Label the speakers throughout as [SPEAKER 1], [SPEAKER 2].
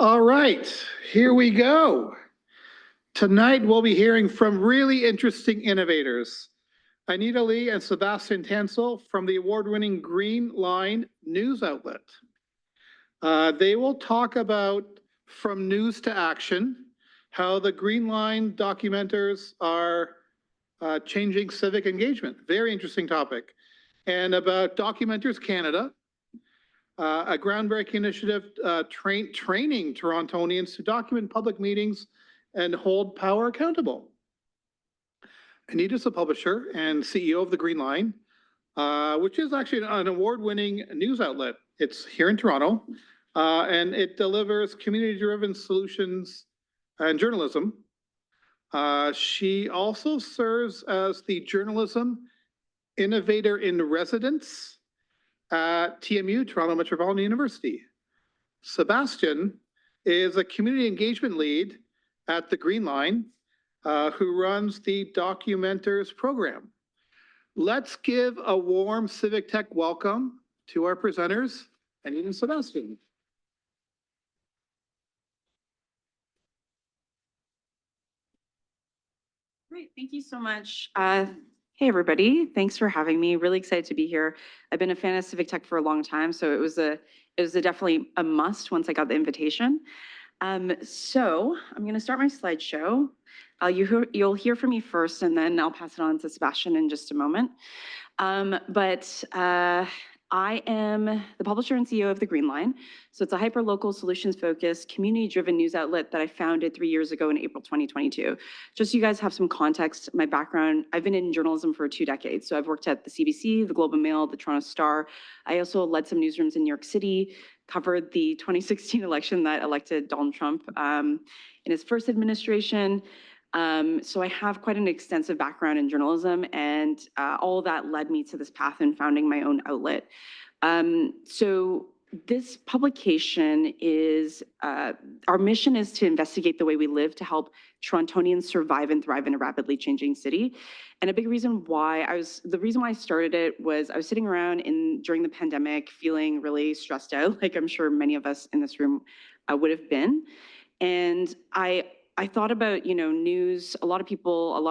[SPEAKER 1] All right, here we go. Tonight, we'll be hearing from really interesting innovators. Anita Li and Sebastian Tansil from the award-winning Green Line news outlet. They will talk about From News to Action, how the Green Line documenters are changing civic engagement. Very interesting topic. And about Documenters Canada, a groundbreaking initiative training Torontonians to document public meetings and hold power accountable. Anita's a publisher and CEO of the Green Line, which is actually an award-winning news outlet. It's here in Toronto, and it delivers community-driven solutions and journalism. She also serves as the Journalism Innovator-in-Residence at TMU, Toronto Metropolitan University. Sebastian is a community engagement lead at the Green Line, who runs the Documenters program. Let's give a warm Civic Tech welcome to our presenters, Anita and Sebastian.
[SPEAKER 2] Great, thank you so much. Hey, everybody. Thanks for having me. Really excited to be here. I've been a fan of Civic Tech for a long time, so it was definitely a must once I got the invitation. So I'm going to start my slideshow. You'll hear from me first, and then I'll pass it on to Sebastian in just a moment. I am the publisher and CEO of the Green Line. So it's a hyper-local, solutions-focused, community-driven news outlet that I founded 3 years ago in April 2022. Just so you guys have some context, my background, I've been in journalism for 2 decades. So I've worked at the CBC, the Globe and Mail, the Toronto Star. I also led some newsrooms in New York City, covered the 2016 election that elected Donald Trump in his first administration. So I have quite an extensive background in journalism, and all that led me to this path in founding my own outlet. So this publication is, our mission is to investigate the way we live to help Torontonians survive and thrive in a rapidly changing city. And a big reason why the reason why I started it was I was sitting around during the pandemic feeling really stressed out, like I'm sure many of us in this room would have been. And I thought about, news. A lot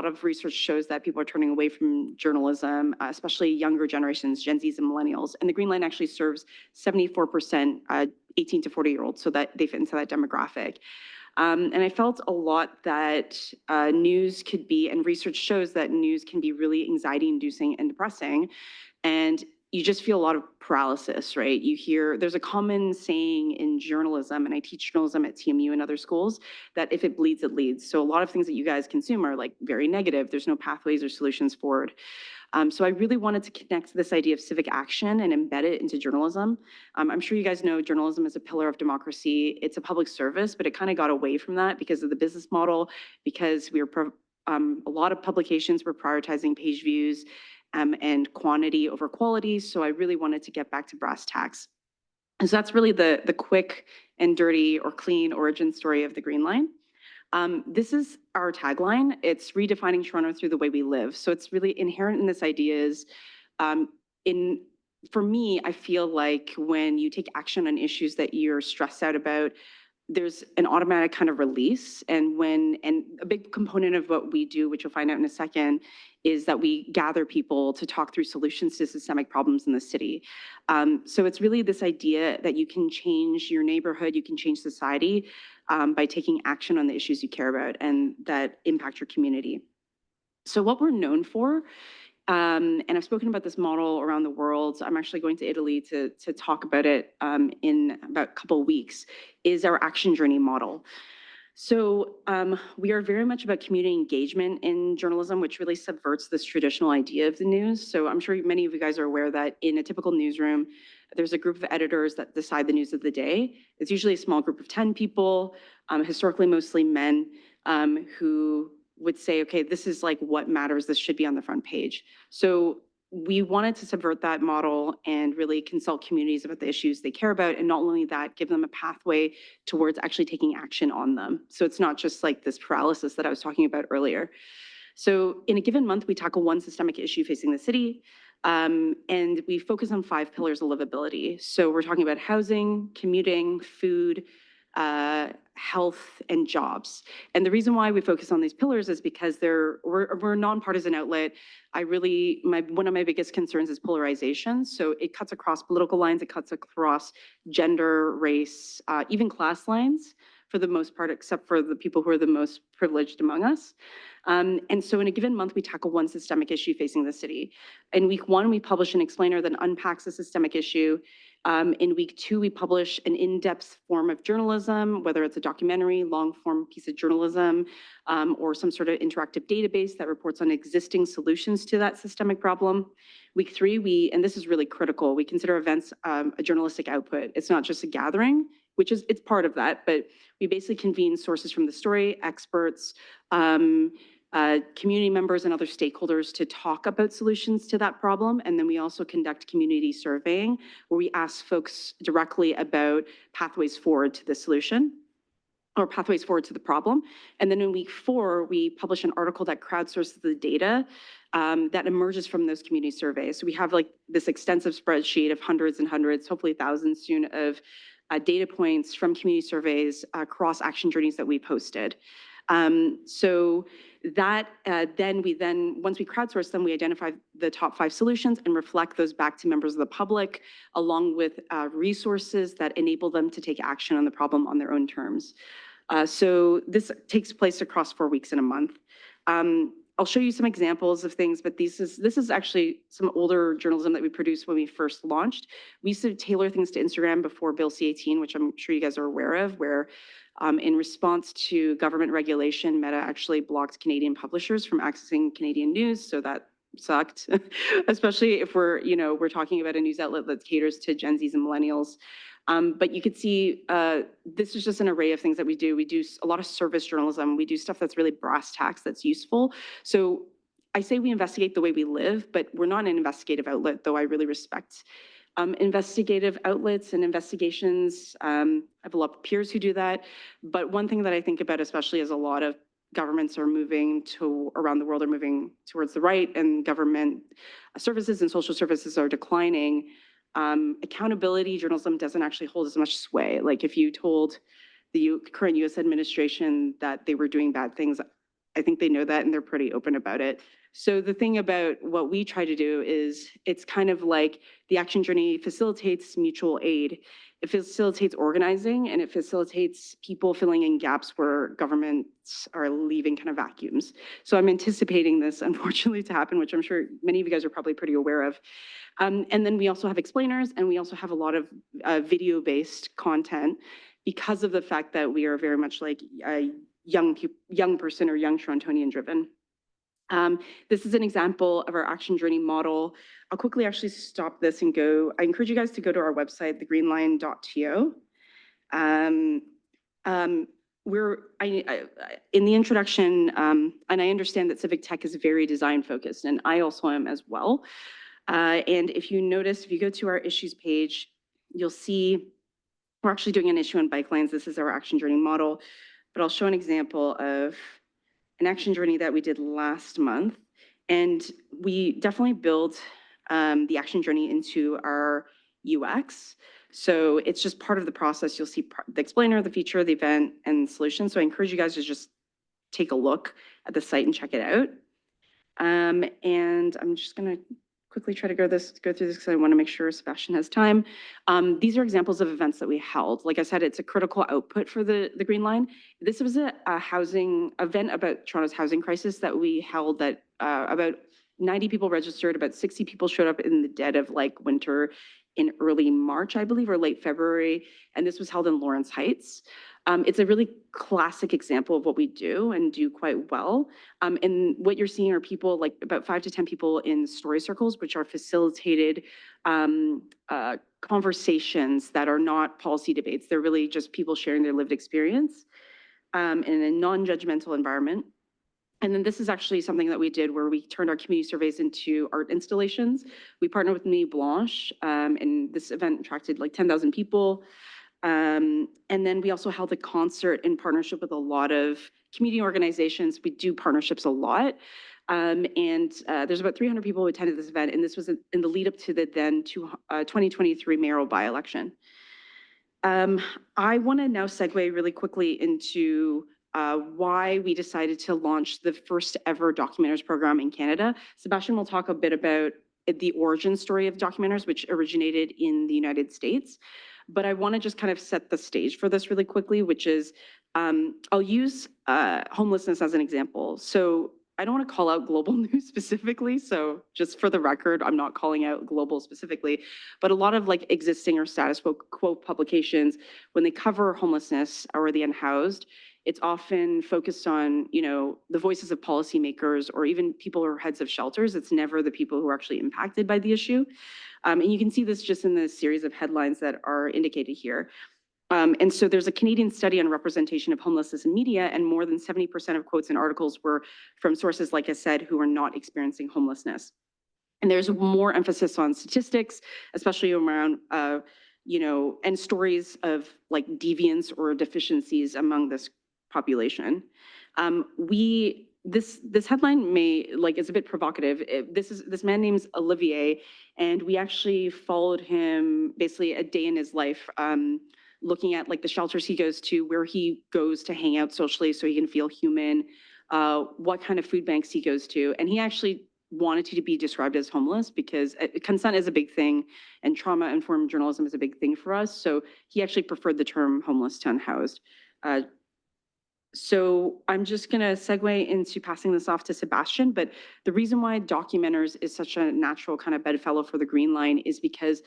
[SPEAKER 2] of research shows that people are turning away from journalism, especially younger generations, Gen Zs and millennials. And the Green Line actually serves 74% 18 to 40-year-olds, so that they fit into that demographic. And I felt a lot that news could be, and research shows that news can be really anxiety-inducing and depressing. And you just feel a lot of paralysis, right? There's a common saying in journalism, and I teach journalism at TMU and other schools, that if it bleeds, it leads. So a lot of things that you guys consume are like very negative. There's no pathways or solutions forward. So I really wanted to connect this idea of civic action and embed it into journalism. I'm sure you guys know journalism is a pillar of democracy. It's a public service, but it kind of got away from that because of the business model, because a lot of publications were prioritizing page views and quantity over quality. So I really wanted to get back to brass tacks. And so that's really the quick and dirty or clean origin story of the Green Line. This is our tagline. It's redefining Toronto through the way we live. So it's really inherent in this idea is, for me, I feel like when you take action on issues that you're stressed out about, there's an automatic kind of release. And a big component of what we do, which you'll find out in a second, is that we gather people to talk through solutions to systemic problems in the city. So it's really this idea that you can change your neighborhood, you can change society by taking action on the issues you care about and that impact your community. So what we're known for, and I've spoken about this model around the world. I'm actually going to Italy to talk about it in about a couple of weeks, is our action journey model. So we are very much about community engagement in journalism, which really subverts this traditional idea of the news. So I'm sure many of you guys are aware that in a typical newsroom, there's a group of editors that decide the news of the day. It's usually a small group of 10 people, historically mostly men, who would say, okay, this is like what matters, this should be on the front page. So we wanted to subvert that model and really consult communities about the issues they care about. And not only that, give them a pathway towards actually taking action on them. So it's not just like this paralysis that I was talking about earlier. So in a given month, we tackle one systemic issue facing the city. And we focus on 5 pillars of livability. So we're talking about housing, commuting, food, health, and jobs. And the reason why we focus on these pillars is because we're a nonpartisan outlet. One of my biggest concerns is polarization. So it cuts across political lines, it cuts across gender, race, even class lines for the most part, except for the people who are the most privileged among us. And so in a given month, we tackle one systemic issue facing the city. In week one, we publish an explainer that unpacks a systemic issue. In week two, we publish an in-depth form of journalism, whether it's a documentary, long-form piece of journalism, or some sort of interactive database that reports on existing solutions to that systemic problem. Week three, and this is really critical, we consider events a journalistic output. It's not just a gathering, it's part of that, but we basically convene sources from the story, experts, community members and other stakeholders to talk about solutions to that problem. And then we also conduct community surveying where we ask folks directly about pathways forward to the solution or pathways forward to the problem. And then in week four, we publish an article that crowdsources the data that emerges from those community surveys. So we have like this extensive spreadsheet of hundreds and hundreds, hopefully thousands soon, of data points from community surveys across action journeys that we posted. So that once we crowdsource them, we identify the top 5 solutions and reflect those back to members of the public, along with resources that enable them to take action on the problem on their own terms. So this takes place across 4 weeks in a month. I'll show you some examples of things, but this is actually some older journalism that we produced when we first launched. We used to tailor things to Instagram before Bill C-18, which I'm sure you guys are aware of, where in response to government regulation, Meta actually blocked Canadian publishers from accessing Canadian news. So that sucked, especially if we're talking about a news outlet that caters to Gen Zs and millennials. But you could see this is just an array of things that we do. We do a lot of service journalism. We do stuff that's really brass tacks, that's useful. So I say we investigate the way we live, but we're not an investigative outlet, though I really respect investigative outlets and investigations. I have a lot of peers who do that. But one thing that I think about, especially as a lot of governments are moving around the world are moving towards the right, and government services and social services are declining, accountability journalism doesn't actually hold as much sway. Like if you told the current US administration that they were doing bad things, I think they know that and they're pretty open about it. So the thing about what we try to do is it's kind of like the action journey facilitates mutual aid. It facilitates organizing, and it facilitates people filling in gaps where governments are leaving kind of vacuums. So I'm anticipating this, unfortunately, to happen, which I'm sure many of you guys are probably pretty aware of. And then we also have explainers, and we also have a lot of video-based content because of the fact that we are very much like a young person or young Torontonian driven. This is an example of our action journey model. I'll quickly actually stop this and go. I encourage you guys to go to our website, thegreenline.to. In the introduction, and I understand that Civic Tech is very design focused, and I also am as well. And if you notice, if you go to our issues page, you'll see we're actually doing an issue on bike lanes. This is our action journey model, but I'll show an example of an action journey that we did last month. And we definitely built the action journey into our UX. So it's just part of the process. You'll see the explainer, the feature, the event, and the solution. So I encourage you guys to just take a look at the site and check it out. And I'm just gonna quickly try to go through this because I want to make sure Sebastian has time. These are examples of events that we held. Like I said, it's a critical output for the Green Line. This was a housing event about Toronto's housing crisis that we held that about 90 people registered, about 60 people showed up in the dead of like winter in early March, I believe, or late February. And this was held in Lawrence Heights. It's a really classic example of what we do and do quite well. And what you're seeing are people, like about 5 to 10 people in story circles, which are facilitated conversations that are not policy debates. They're really just people sharing their lived experience in a non-judgmental environment. And then this is actually something that we did where we turned our community surveys into art installations. We partnered with Nuit Blanche, and this event attracted like 10,000 people. And then we also held a concert in partnership with a lot of community organizations. We do partnerships a lot. And there's about 300 people who attended this event, and this was in the lead up to the then 2023 mayoral by-election. I want to now segue really quickly into why we decided to launch the first ever documenters program in Canada. Sebastian will talk a bit about the origin story of documenters, which originated in the United States. But I want to just kind of set the stage for this really quickly, which is I'll use homelessness as an example. So I don't want to call out global news specifically. So just for the record, I'm not calling out global specifically, but a lot of like existing or status quo publications, when they cover homelessness or the unhoused, it's often focused on, you know, the voices of policymakers or even people who are heads of shelters. It's never the people who are actually impacted by the issue. And you can see this just in the series of headlines that are indicated here. And so there's a Canadian study on representation of homelessness in media, and more than 70% of quotes and articles were from sources, like I said, who are not experiencing homelessness. And there's more emphasis on statistics, especially around, you know, and stories of like deviance or deficiencies among this population. This headline may like is a bit provocative. This man name's Olivier, and we actually followed him basically a day in his life. Looking at like the shelters he goes to, where he goes to hang out socially so he can feel human, what kind of food banks he goes to. And he actually wanted to be described as homeless because consent is a big thing and trauma-informed journalism is a big thing for us. So he actually preferred the term homeless to unhoused. So I'm just going to segue into passing this off to Sebastian, but the reason why Documenters is such a natural kind of bedfellow for the Green Line is because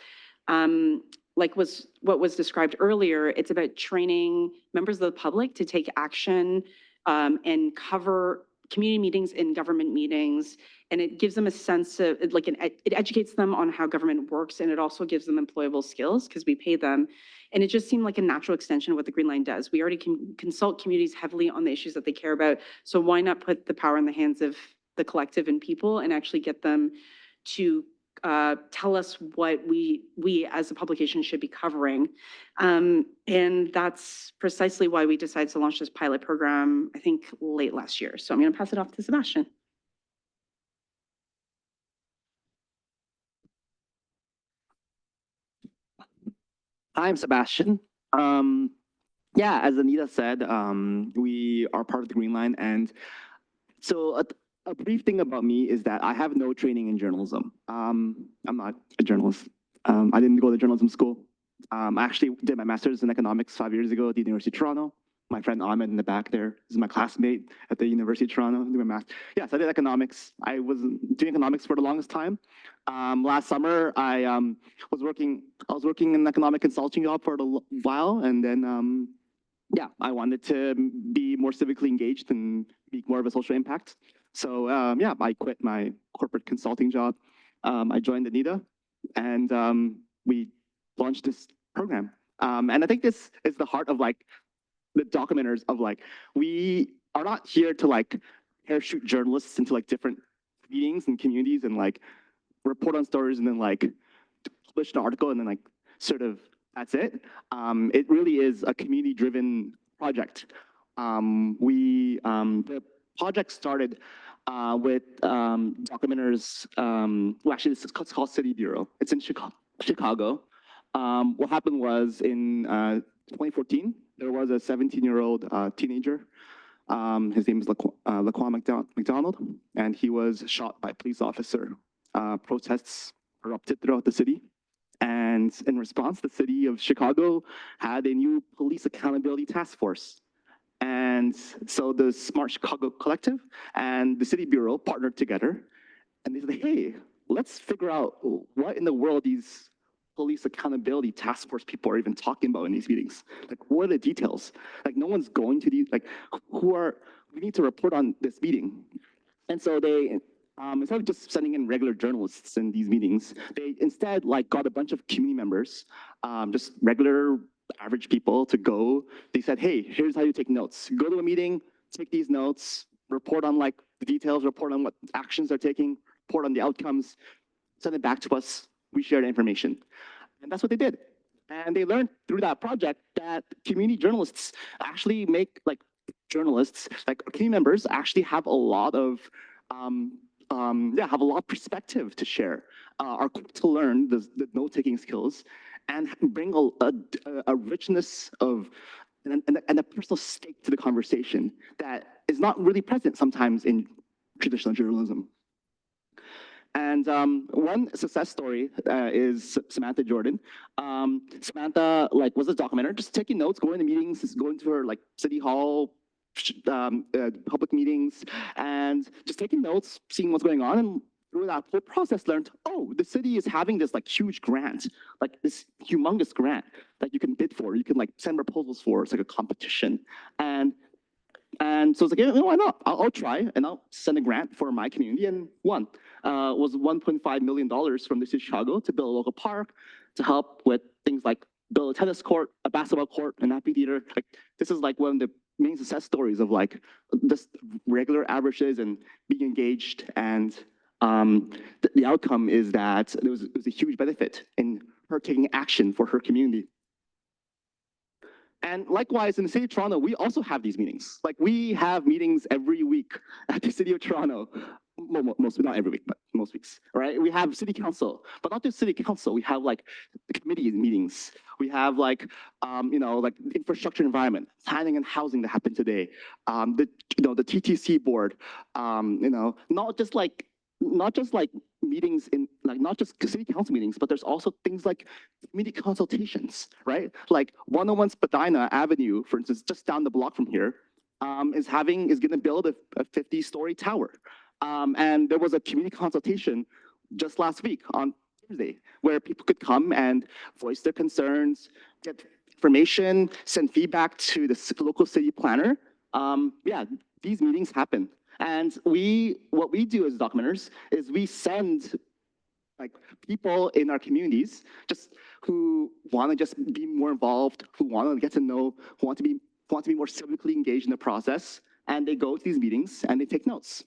[SPEAKER 2] like what was described earlier, it's about training members of the public to take action and cover community meetings and government meetings. And it gives them a sense of like it educates them on how government works, and it also gives them employable skills because we pay them. And it just seemed like a natural extension of what the Green Line does. We already can consult communities heavily on the issues that they care about. So why not put the power in the hands of the collective and people and actually get them to tell us what we as a publication should be covering. And that's precisely why we decided to launch this pilot program, I think late last year. So I'm going to pass it off to Sebastian.
[SPEAKER 3] I'm Sebastian. Yeah, as Anita said, we are part of the Green Line. And so a brief thing about me is that I have no training in journalism. I'm not a journalist. I didn't go to journalism school. I actually did my master's in economics 5 years ago at the University of Toronto. My friend Ahmed in the back there is my classmate at the University of Toronto doing my master's. Yes, I did economics. I was doing economics for the longest time. Last summer, I was working in an economic consulting job for a while, and then yeah, I wanted to be more civically engaged and make more of a social impact. So yeah, I quit my corporate consulting job. I joined Anita, and we launched this program. And I think this is the heart of like the documenters of like, we are not here to like parachute journalists into like different meetings and communities and like report on stories and then like publish an article and then like sort of that's it. It really is a community-driven project. The project started with documenters. Well, actually, it's called City Bureau. It's in Chicago. What happened was in 2014, there was a 17-year-old teenager. His name is Laquan McDonald, and he was shot by a police officer. Protests erupted throughout the city. And in response, the city of Chicago had a new police accountability task force. And so the Smart Chicago Collective and the City Bureau partnered together. And they said, hey, let's figure out what in the world these police accountability task force people are even talking about in these meetings. Like, what are the details? Like, no one's going to these, like, we need to report on this meeting. And so they, instead of just sending in regular journalists in these meetings, they instead like got a bunch of community members, just regular average people to go. They said, hey, here's how you take notes. Go to a meeting, take these notes, report on like the details, report on what actions they're taking, report on the outcomes, send it back to us. We share the information. And that's what they did. And they learned through that project that community journalists actually make like journalists, like community members actually have a lot of have a lot of perspective to share, are quick to learn the note-taking skills, and bring a richness of and a personal stake to the conversation that is not really present sometimes in traditional journalism. And one success story is Samantha Jordan. Samantha was a documenter, just taking notes, going to meetings, going to her city hall, public meetings, and just taking notes, seeing what's going on, and through that whole process learned, oh, the city is having this huge grant, this humongous grant that you can bid for, you can send proposals for. It's like a competition, and so it's why not? I'll try and I'll send a grant for my community, and won. Was $1.5 million from the city of Chicago to build a local park, to help with things like build a tennis court, a basketball court, an amphitheater. This is one of the main success stories of this regular averages and being engaged, and the outcome is that there was a huge benefit in her taking action for her community. And likewise, in the city of Toronto, we also have these meetings. We have meetings every week at the city of Toronto. Not every week, but most weeks, right? We have city council, but not just city council. We have the committee meetings. We have infrastructure environment, planning and housing that happened today. The TTC board. Not just meetings in not just city council meetings, but there's also things like community consultations, right? 101 Spadina Avenue, for instance, just down the block from here, is going to build a 50-story tower. And there was a community consultation just last week on Thursday where people could come and voice their concerns, get information, send feedback to the local city planner. Yeah, these meetings happen. And what we do as documenters is we send people in our communities who want to just be more involved, who want to get to know, who want to be more civically engaged in the process, and they go to these meetings and they take notes.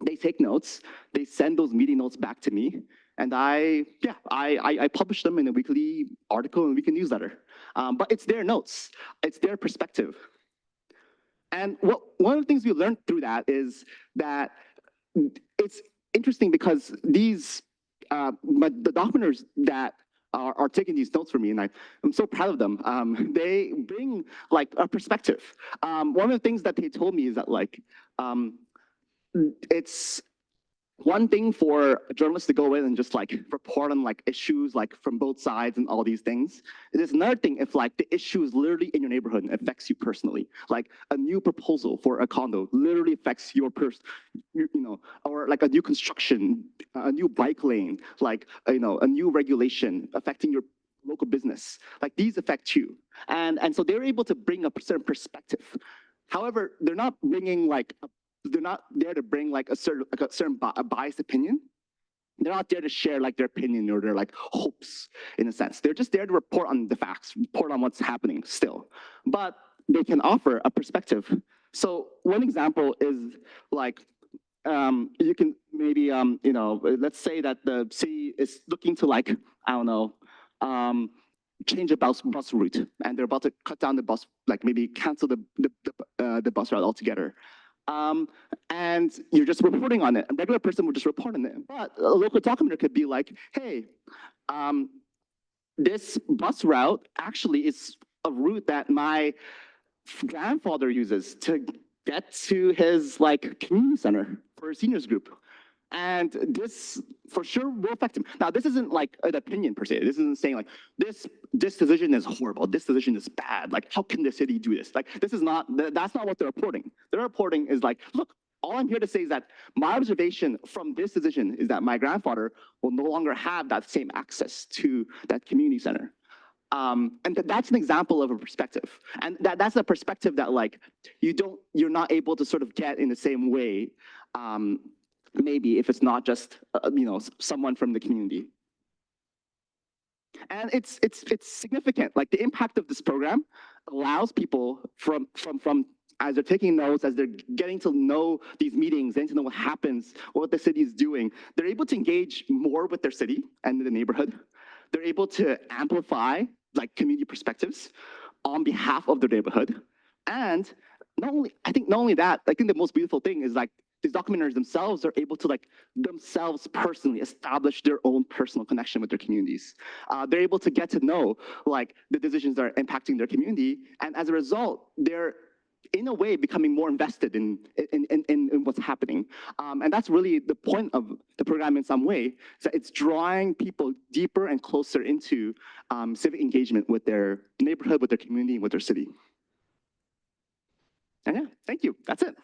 [SPEAKER 3] They take notes, they send those meeting notes back to me, and I publish them in a weekly article and weekly newsletter. But it's their notes, it's their perspective. And one of the things we learned through that is that it's interesting because the documenters that are taking these notes for me, and I'm so proud of them. They bring a perspective. One of the things that they told me is that it's one thing for journalists to go in and just report on issues from both sides and all these things. It is another thing if the issue is literally in your neighborhood and affects you personally. A new proposal for a condo literally affects your or a new construction, a new bike lane, a new regulation affecting your local business. These affect you, and so they're able to bring a certain perspective. However, they're not bringing they're not there to bring a certain biased opinion. They're not there to share their opinion or their hopes in a sense. They're just there to report on the facts, report on what's happening still. But they can offer a perspective. So one example is you can maybe let's say that the city is looking to I don't know, change a bus route, and they're about to cut down the bus, maybe cancel the bus route altogether. And you're just reporting on it. A regular person would just report on it. But a local documenter could be hey, this bus route actually is a route that my grandfather uses to get to his community center for a seniors group. And this for sure will affect him. Now, this isn't an opinion per se. This isn't saying this decision is horrible. This decision is bad. How can the city do this? This is not, that's not what they're reporting. Their reporting is look, all I'm here to say is that my observation from this decision is that my grandfather will no longer have that same access to that community center. And that's an example of a perspective. And that's a perspective that you're not able to sort of get in the same way. Maybe if it's not just someone from the community. And it's significant. The impact of this program allows people from as they're taking notes, as they're getting to know these meetings, getting to know what happens, what the city is doing, they're able to engage more with their city and the neighborhood. They're able to amplify community perspectives on behalf of their neighborhood. And not only that, I think the most beautiful thing is these documenters themselves are able to themselves personally establish their own personal connection with their communities. They're able to get to know the decisions that are impacting their community, and as a result, they're in a way becoming more invested in what's happening. And that's really the point of the program in some way, is that it's drawing people deeper and closer into civic engagement with their neighborhood, with their community, with their city. And yeah, thank you. That's it.